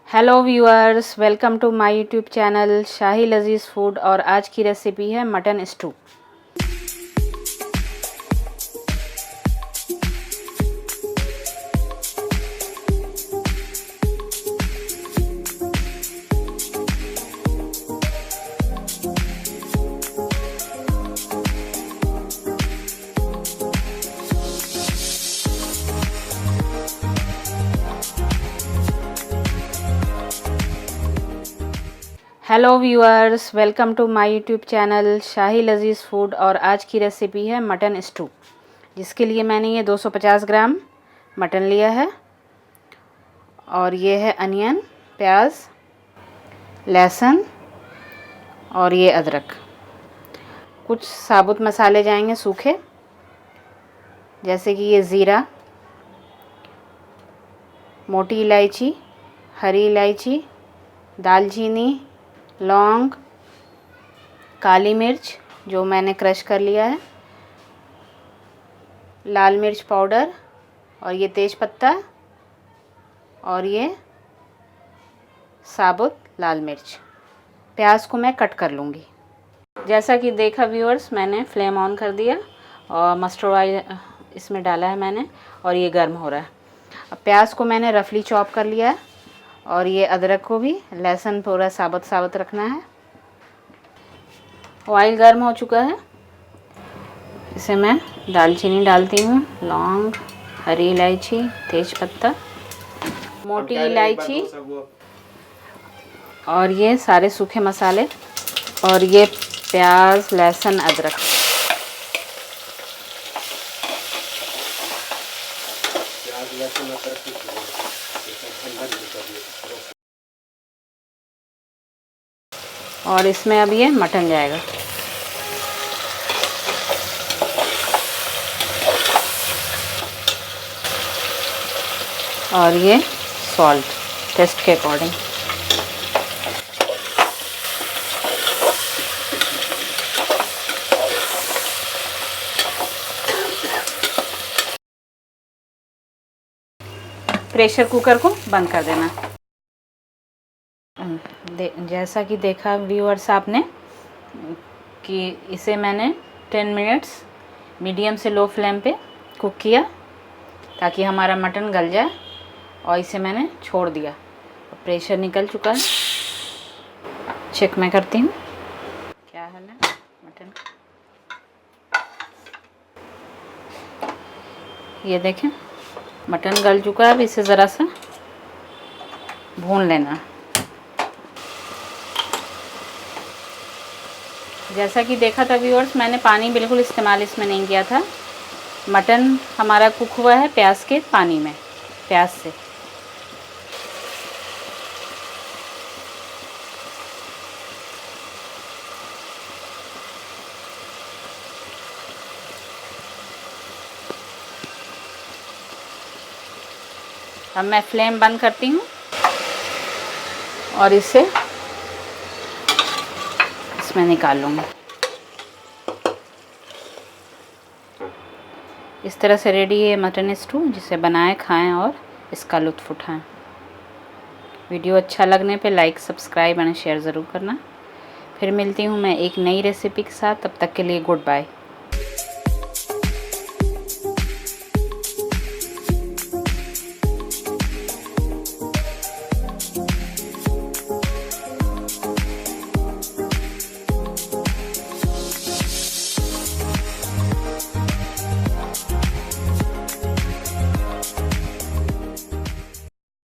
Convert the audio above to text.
Hello viewers, welcome to my YouTube channel Shahi Lazeez food. और आज की रेसिपी है mutton stew. Hello viewers, welcome to my YouTube channel Shahi Lazeez food. और आज की रेसिपी है मटन स्टू, जिसके लिए मैंने ये 250 ग्राम मटन लिया है। और ये है अनियन, प्याज, लहसुन और ये अदरक। कुछ साबुत मसाले जाएंगे सूखे, जैसे कि ये ज़ीरा, मोटी इलायची, हरी इलायची, दालचीनी, लौंग, काली मिर्च जो मैंने क्रश कर लिया है, लाल मिर्च पाउडर, और ये तेज पत्ता, और ये साबुत लाल मिर्च। प्याज को मैं कट कर लूँगी। जैसा कि देखा व्यूअर्स, मैंने फ्लेम ऑन कर दिया और मस्टर्ड ऑयल इसमें डाला है मैंने, और ये गर्म हो रहा है। अब प्याज को मैंने रफली चॉप कर लिया है, और ये अदरक को भी, लहसुन पूरा साबुत साबुत रखना है। ऑयल गर्म हो चुका है, इसे मैं दालचीनी डालती हूँ, लौंग, हरी इलायची, तेज पत्ता, मोटी इलायची, और ये सारे सूखे मसाले, और ये प्याज, लहसुन, अदरक। और इसमें अब ये मटन जाएगा। और ये सॉल्ट टेस्ट के अकॉर्डिंग। प्रेशर कुकर को बंद कर देना। जैसा कि देखा व्यूअर्स आपने कि इसे मैंने 10 मिनट्स मीडियम से लो फ्लेम पे कुक किया, ताकि हमारा मटन गल जाए। और इसे मैंने छोड़ दिया, प्रेशर निकल चुका है। चेक मैं करती हूँ क्या हाल है मटन। ये देखें, मटन गल चुका है। अब इसे ज़रा सा भून लेना। जैसा कि देखा था व्यूअर्स, मैंने पानी बिल्कुल इस्तेमाल इसमें नहीं किया था। मटन हमारा कुक हुआ है प्याज के पानी में, प्याज से। अब मैं फ्लेम बंद करती हूँ और इसे इसमें निकाल लूँगी। इस तरह से रेडी है मटन स्टू, जिसे बनाएं, खाएं और इसका लुत्फ़ उठाएं। वीडियो अच्छा लगने पे लाइक, सब्सक्राइब एंड शेयर ज़रूर करना। फिर मिलती हूँ मैं एक नई रेसिपी के साथ। तब तक के लिए गुड बाय।